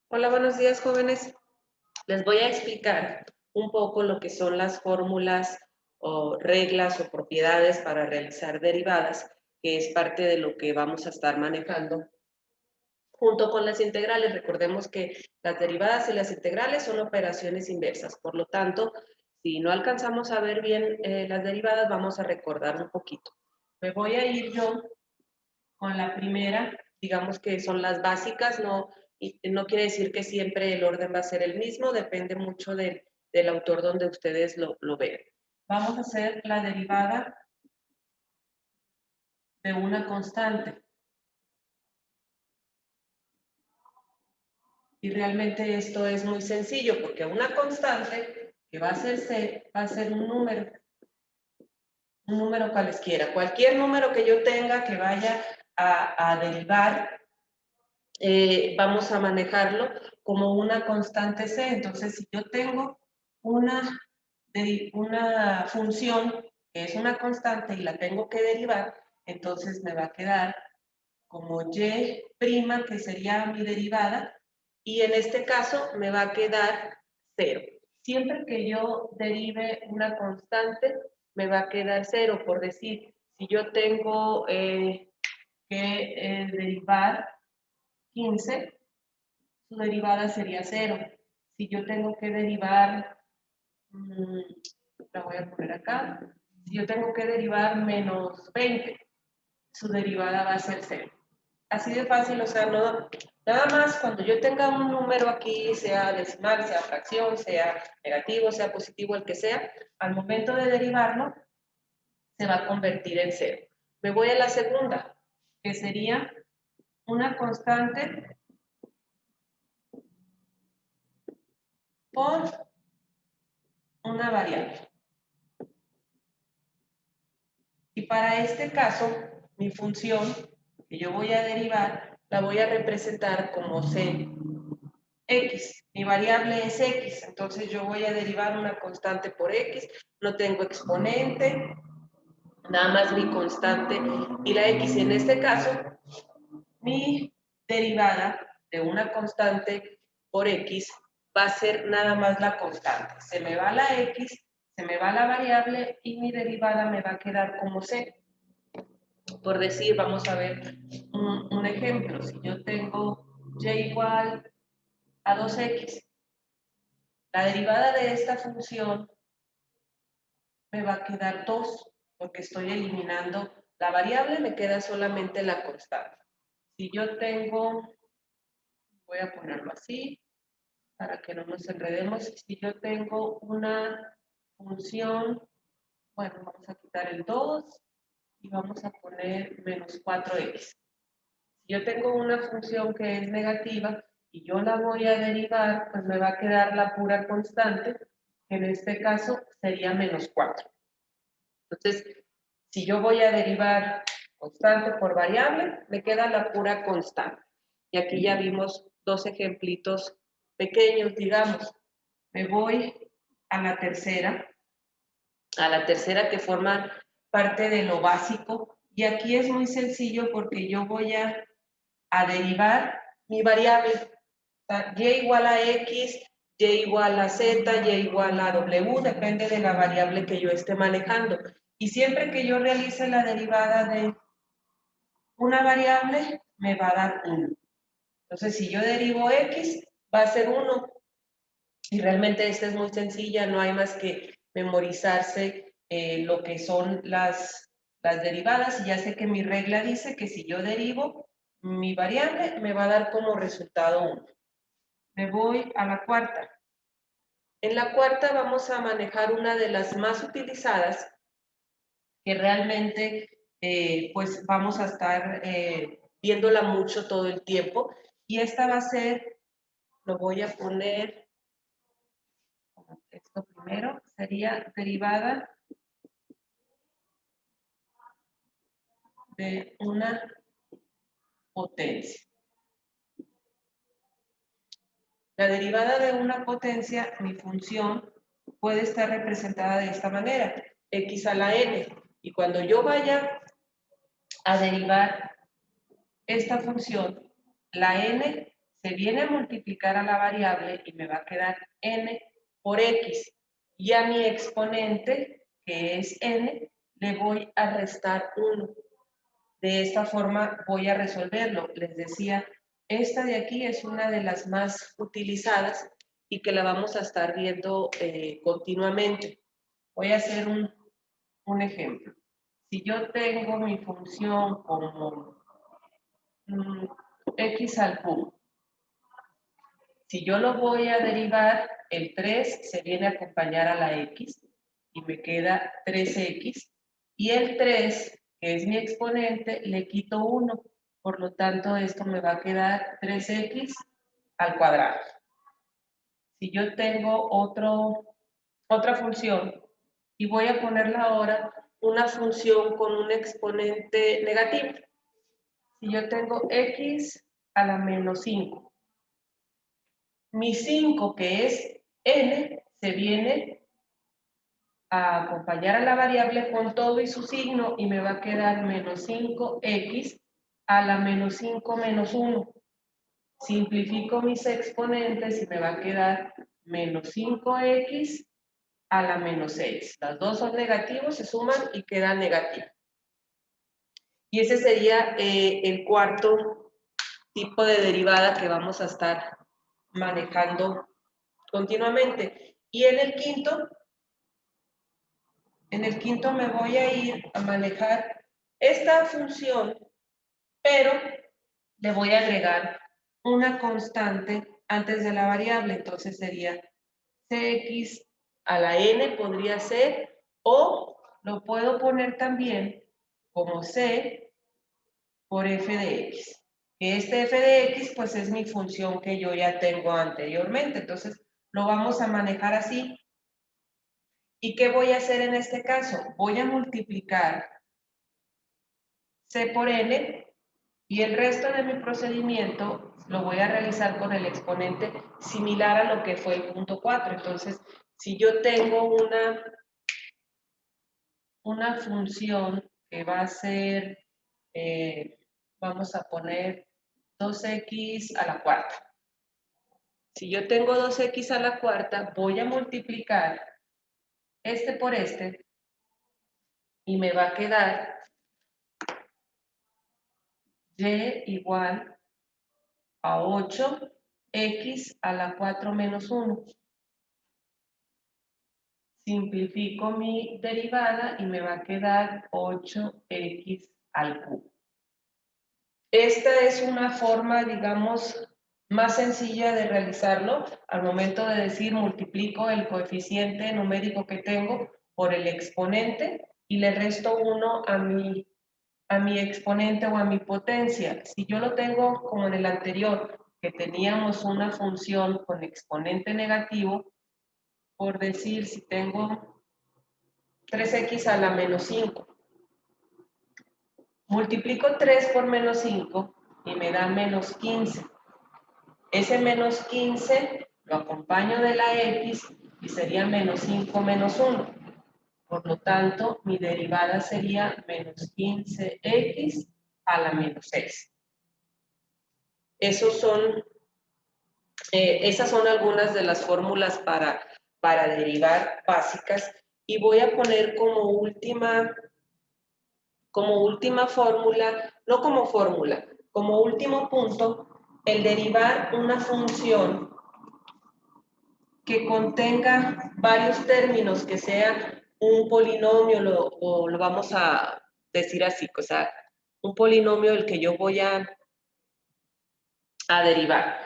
Hola, buenos días, jóvenes. Les voy a explicar un poco lo que son las fórmulas o reglas o propiedades para realizar derivadas, que es parte de lo que vamos a estar manejando junto con las integrales. Recordemos que las derivadas y las integrales son operaciones inversas. Por lo tanto, si no alcanzamos a ver bien las derivadas, vamos a recordar un poquito. Me voy a ir yo con la primera, digamos que son las básicas, y no quiere decir que siempre el orden va a ser el mismo, depende mucho del autor donde ustedes lo vean. Vamos a hacer la derivada de una constante. Y realmente esto es muy sencillo, porque una constante que va a ser C, va a ser un número cualesquiera. Cualquier número que yo tenga que vaya a derivar, vamos a manejarlo como una constante C. Entonces, si yo tengo una función que es una constante y la tengo que derivar, entonces me va a quedar como y', que sería mi derivada, y en este caso me va a quedar 0. Siempre que yo derive una constante, me va a quedar 0. Por decir, si yo tengo que derivar 15, su derivada sería 0. Si yo tengo que derivar, la voy a poner acá, si yo tengo que derivar menos 20, su derivada va a ser 0. Así de fácil, o sea, no, nada más cuando yo tenga un número aquí, sea decimal, sea fracción, sea negativo, sea positivo, el que sea, al momento de derivarlo, se va a convertir en 0. Me voy a la segunda, que sería una constante por una variable. Y para este caso, mi función que yo voy a derivar, la voy a representar como X. Mi variable es X, entonces yo voy a derivar una constante por X, no tengo exponente, nada más mi constante y la X. Y en este caso, mi derivada de una constante por X va a ser nada más la constante. Se me va la X, se me va la variable y mi derivada me va a quedar como C. Por decir, vamos a ver un ejemplo. Si yo tengo y igual a 2x, la derivada de esta función me va a quedar 2, porque estoy eliminando la variable, me queda solamente la constante. Si yo tengo, voy a ponerlo así, para que no nos enredemos, si yo tengo una función, bueno, vamos a quitar el 2 y vamos a poner menos 4x. Si yo tengo una función que es negativa y yo la voy a derivar, pues me va a quedar la pura constante, que en este caso sería menos 4. Entonces, si yo voy a derivar constante por variable, me queda la pura constante. Y aquí ya vimos dos ejemplitos pequeños, digamos. Me voy a la tercera que forma parte de lo básico. Y aquí es muy sencillo porque yo voy a derivar mi variable. O sea, y igual a x, y igual a z, y igual a w, depende de la variable que yo esté manejando. Y siempre que yo realice la derivada de una variable, me va a dar 1. Entonces, si yo derivo x, va a ser 1. Y realmente esta es muy sencilla, no hay más que memorizarse lo que son las derivadas. Y ya sé que mi regla dice que si yo derivo mi variable, me va a dar como resultado 1. Me voy a la cuarta. En la cuarta vamos a manejar una de las más utilizadas, que realmente pues vamos a estar viéndola mucho todo el tiempo. Y esta va a ser, lo voy a poner como texto primero, sería derivada de una potencia. La derivada de una potencia, mi función, puede estar representada de esta manera, x a la n. Y cuando yo vaya a derivar esta función, la n se viene a multiplicar a la variable y me va a quedar n por x. Y a mi exponente, que es n, le voy a restar 1. De esta forma voy a resolverlo. Les decía, esta de aquí es una de las más utilizadas y que la vamos a estar viendo continuamente. Voy a hacer un ejemplo. Si yo tengo mi función como x al cubo, si yo lo voy a derivar, el 3 se viene a acompañar a la x y me queda 3x. Y el 3, que es mi exponente, le quito 1. Por lo tanto, esto me va a quedar 3x al cuadrado. Si yo tengo otra función y voy a ponerla ahora una función con un exponente negativo. Si yo tengo x a la menos 5, mi 5, que es n, se viene a acompañar a la variable con todo y su signo y me va a quedar menos 5x a la menos 5 menos 1. Simplifico mis exponentes y me va a quedar menos 5x a la menos 6. Las dos son negativos, se suman y queda negativo. Y ese sería el cuarto tipo de derivada que vamos a estar manejando continuamente. Y en el quinto me voy a ir a manejar esta función, pero le voy a agregar una constante antes de la variable. Entonces sería cx a la n podría ser, o lo puedo poner también como c por f de x. Este f de x pues es mi función que yo ya tengo anteriormente, entonces lo vamos a manejar así. ¿Y qué voy a hacer en este caso? Voy a multiplicar c por n y el resto de mi procedimiento lo voy a realizar con el exponente similar a lo que fue el punto 4. Entonces, si yo tengo una función que va a ser, vamos a poner 2x a la cuarta. Si yo tengo 2x a la cuarta, voy a multiplicar este por este y me va a quedar y igual a 8x a la 4 menos 1. Simplifico mi derivada y me va a quedar 8x al cubo. Esta es una forma, digamos, más sencilla de realizarlo. Al momento de decir multiplico el coeficiente numérico que tengo por el exponente y le resto 1 a mi exponente o a mi potencia. Si yo lo tengo como en el anterior, que teníamos una función con exponente negativo, por decir, si tengo 3x a la menos 5, multiplico 3 por menos 5 y me da menos 15. Ese menos 15 lo acompaño de la x y sería menos 5 menos 1. Por lo tanto, mi derivada sería menos 15x a la menos 6. Esas son algunas de las fórmulas para derivar básicas. Y voy a poner como última fórmula, no como fórmula, como último punto, el derivar una función que contenga varios términos, que sea un polinomio, o lo vamos a decir así, o sea, un polinomio del que yo voy a derivar.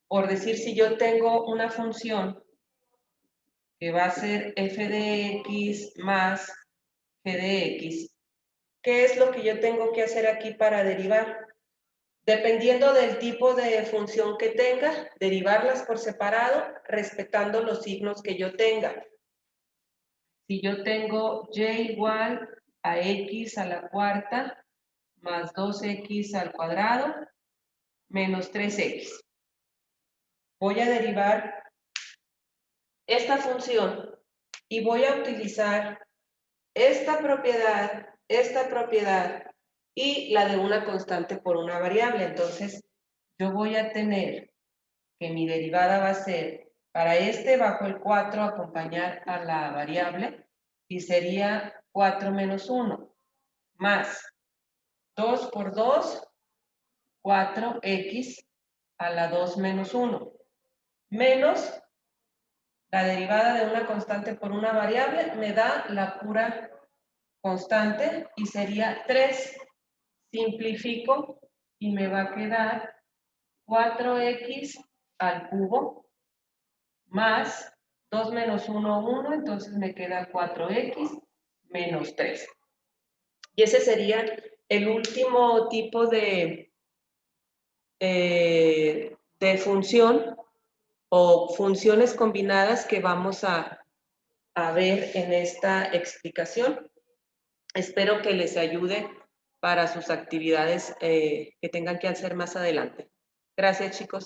Por decir, si yo tengo una función que va a ser f de x más g de x, ¿qué es lo que yo tengo que hacer aquí para derivar? Dependiendo del tipo de función que tenga, derivarlas por separado, respetando los signos que yo tenga. Si yo tengo y igual a x a la cuarta más 2x al cuadrado menos 3x. Voy a derivar esta función y voy a utilizar esta propiedad y la de una constante por una variable. Entonces, yo voy a tener que mi derivada va a ser, para este bajo el 4 acompañar a la variable y sería 4 menos 1, más 2 por 2, 4x a la 2 menos 1, menos la derivada de una constante por una variable, me da la pura constante y sería 3. Simplifico y me va a quedar 4x al cubo más 2 menos 1, 1, entonces me queda 4x menos 3. Y ese sería el último tipo de función o funciones combinadas que vamos a ver en esta explicación. Espero que les ayude para sus actividades que tengan que hacer más adelante. Gracias, chicos.